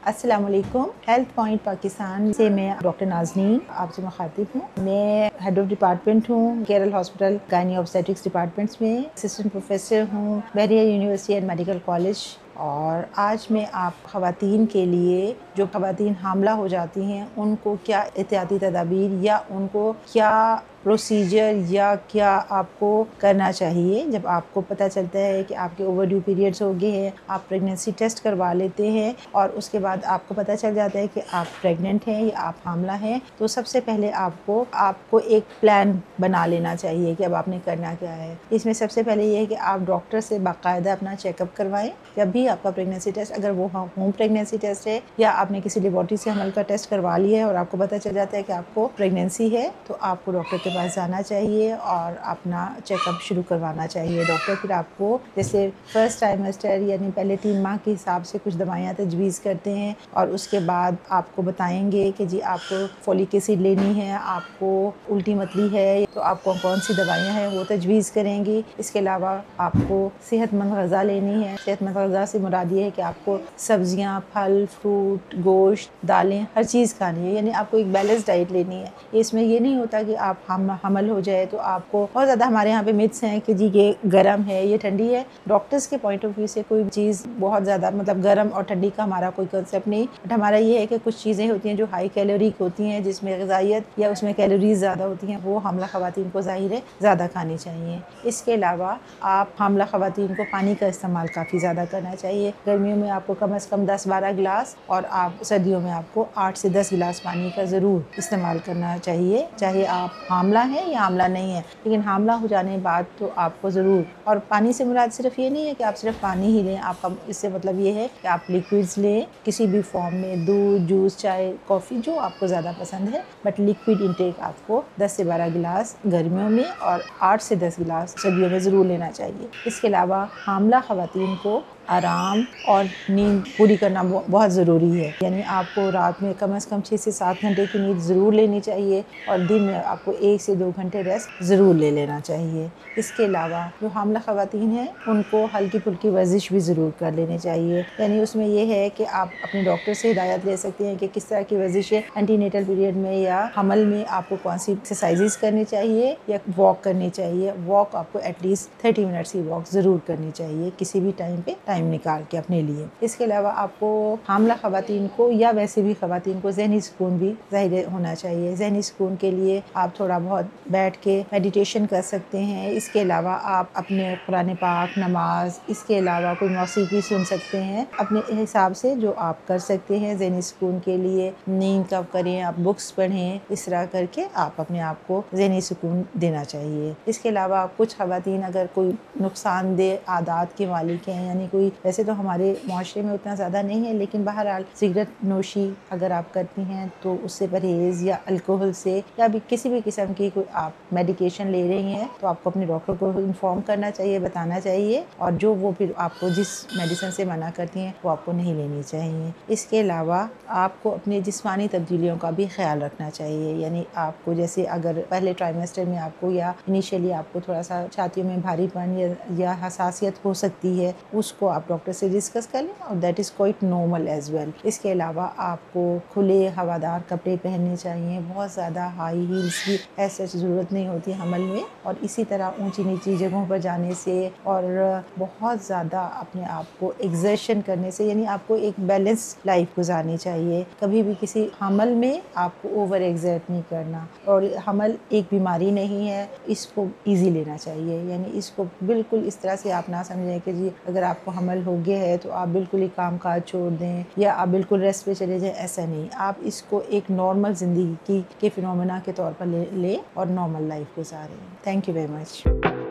अस्सलाम वालेकुम। Health point Pakistan से मैं डॉक्टर नाज़नीन आपसे मुखातिब हूँ। मैं हेड ऑफ डिपार्टमेंट हूँ Kerala hospital gynae obstetrics departments में, असिस्टेंट प्रोफेसर हूँ बहरिया यूनिवर्सिटी एंड मेडिकल कॉलेज। और आज मैं आप ख़वातीन के लिए, जो ख़वातीन हामला हो जाती हैं, उनको क्या एहतियाती तदाबीर या उनको क्या प्रोसीजर या क्या आपको करना चाहिए जब आपको पता चलता है कि आपके ओवरड्यू पीरियड्स हो गए हैं, आप प्रेगनेंसी टेस्ट करवा लेते हैं और उसके बाद आपको पता चल जाता है कि आप प्रेग्नेंट हैं या आप हामला हैं, तो सबसे पहले आपको एक प्लान बना लेना चाहिए कि अब आपने करना क्या है। इसमें सबसे पहले ये है कि आप डॉक्टर से बाकायदा अपना चेकअप करवाएं। जब भी आपका प्रेगनेंसी टेस्ट, अगर वो होम प्रेगनेंसी टेस्ट है या आपने किसी लेबोरेटरी से हमल का टेस्ट करवा लिया है और आपको पता चल जाता है कि आपको प्रेगनेंसी है, तो आपको डॉक्टर के पास जाना चाहिए और अपना चेकअप शुरू करवाना चाहिए। डॉक्टर फिर आपको जैसे फर्स्ट ट्राइमेस्टर यानी पहले 3 माह के हिसाब से कुछ दवाइयाँ तजवीज़ करते हैं और उसके बाद आपको बताएंगे कि जी आपको फोलिक एसिड लेनी है, आपको उल्टी मतली है, तो आपको कौन सी दवाइयाँ हैं वो तजवीज़ करेंगी। इसके अलावा आपको सेहतमंद ग़िज़ा लेनी है। सेहतमंद ग़िज़ा से मुराद ये है कि आपको सब्जियाँ, फल, फ्रूट, गोश्त, दालें, हर चीज़ खानी है, यानी आपको एक बैलेंस डाइट लेनी है। इसमें ये नहीं होता कि आप हमल हो जाए तो आपको बहुत ज़्यादा, हमारे यहाँ पे मिथ्स हैं कि जी ये गर्म है, ये ठंडी है। डॉक्टर्स के पॉइंट ऑफ व्यू से कोई चीज़ बहुत ज़्यादा मतलब गर्म और ठंडी का हमारा कोई कंसेप्ट नहीं, बट हमारा ये है कि कुछ चीज़ें होती हैं जो हाई कैलोरिक होती हैं, जिसमें ग़िज़ाइयत या उसमें कैलोरीज ज़्यादा होती हैं, वो हामला ख़वातीन को ज़ाहिर है ज़्यादा खानी चाहिए। इसके अलावा आप हामला ख़वातीन को पानी का इस्तेमाल काफ़ी ज़्यादा करना चाहिए। गर्मियों में आपको कम से कम 10-12 गिलास और आप सर्दियों में आपको 8 से 10 गिलास पानी का ज़रूर इस्तेमाल करना चाहिए, चाहे आप हामला हैं या हामला नहीं है। लेकिन हामला हो जाने के बाद तो आपको ज़रूर, और पानी से मुराद सिर्फ ये नहीं है कि आप सिर्फ पानी ही लें, आपका इससे मतलब ये है कि आप लिक्विड्स लें किसी भी फॉर्म में, दूध, जूस, चाय, कॉफ़ी, जो आपको ज़्यादा पसंद है, बट लिक्विड इंटेक आपको 10 से 12 गिलास गर्मियों में और 8 से 10 गिलास सर्दियों में ज़रूर लेना चाहिए। इसके अलावा हामला ख़वातीन को आराम और नींद पूरी करना बहुत ज़रूरी है, यानी आपको रात में कम से कम 6 से 7 घंटे की नींद ज़रूर लेनी चाहिए और दिन में आपको 1 से 2 घंटे रेस्ट ज़रूर ले लेना चाहिए। इसके अलावा जो हामला ख़वातीन हैं उनको हल्की फुल्की वर्जिश भी ज़रूर कर लेनी चाहिए, यानी उसमें यह है कि आप अपने डॉक्टर से हिदायत ले सकते हैं कि किस तरह की वर्जिशें एंटीनेटल पीरियड में या हमल में आपको कौन सी एक्सरसाइजेज करनी चाहिए या वॉक करनी चाहिए। वॉक आपको एटलीस्ट 30 मिनट्स की वॉक ज़रूर करनी चाहिए किसी भी टाइम निकाल के अपने लिए। इसके अलावा आपको हामला ख़वातीन को या वैसे भी ख़वातीन को ज़हनी सुकून भी ज़ाहिर होना चाहिए। ज़हनी सुकून के लिए आप थोड़ा बहुत बैठ के मेडिटेशन कर सकते हैं। इसके अलावा आप अपने कुरान पाक, नमाज, इसके अलावा कोई मौसीकी सुन सकते हैं अपने हिसाब से, जो आप कर सकते हैं ज़हनी सुकून के लिए। नींद कब करें, आप बुक्स पढ़ें, इस तरह करके आप अपने आप को ज़हनी सुकून देना चाहिए। इसके अलावा कुछ ख़वातीन अगर कोई नुकसानदेह आदात के मालिक हैं, यानी कोई, वैसे तो हमारे माशरे में उतना ज़्यादा नहीं है, लेकिन बहरहाल सिगरेट नोशी अगर आप करती हैं तो उससे परहेज़, या अल्कोहल से, या भी किसी भी किस्म की कोई आप मेडिकेशन ले रही हैं तो आपको अपने डॉक्टर को इन्फॉर्म करना चाहिए, बताना चाहिए, और जो वो फिर आपको जिस मेडिसिन से मना करती हैं वो आपको नहीं लेनी चाहिए। इसके अलावा आपको अपनी जिस्मानी तब्दीलियों का भी ख्याल रखना चाहिए, यानी आपको जैसे अगर पहले ट्राइमेस्टर में आपको या इनिशियली आपको थोड़ा सा छातियों में भारीपन या हसासियत हो सकती है, उसको आप डॉक्टर से डिस्कस कर लें और that is quite normal as well. इसके अलावा आपको खुले हवादार कपड़े पहनने चाहिए, बहुत ज़्यादा हाई हील्स की ऐसी ज़रूरत नहीं होती हमल में, और इसी तरह ऊंची नीची जगहों पर जाने से और बहुत ज़्यादा अपने आप को एक्सर्शन करने से, यानी आपको एक बैलेंस लाइफ गुजारनी चाहिए। कभी भी किसी हमल में आपको ओवर एक्सर्ट नहीं करना, और हमल एक बीमारी नहीं है, इसको ईजी लेना चाहिए, यानी इसको बिल्कुल इस तरह से आप ना समझें कि जी अगर आपको हमल हो गया है तो आप बिल्कुल ही काम काज छोड़ दें या आप बिल्कुल रेस्ट पे चले जाएं, ऐसा नहीं। आप इसको एक नॉर्मल ज़िंदगी के फिनोमेना के तौर पर ले और नॉर्मल लाइफ गुजारें। Thank you very much.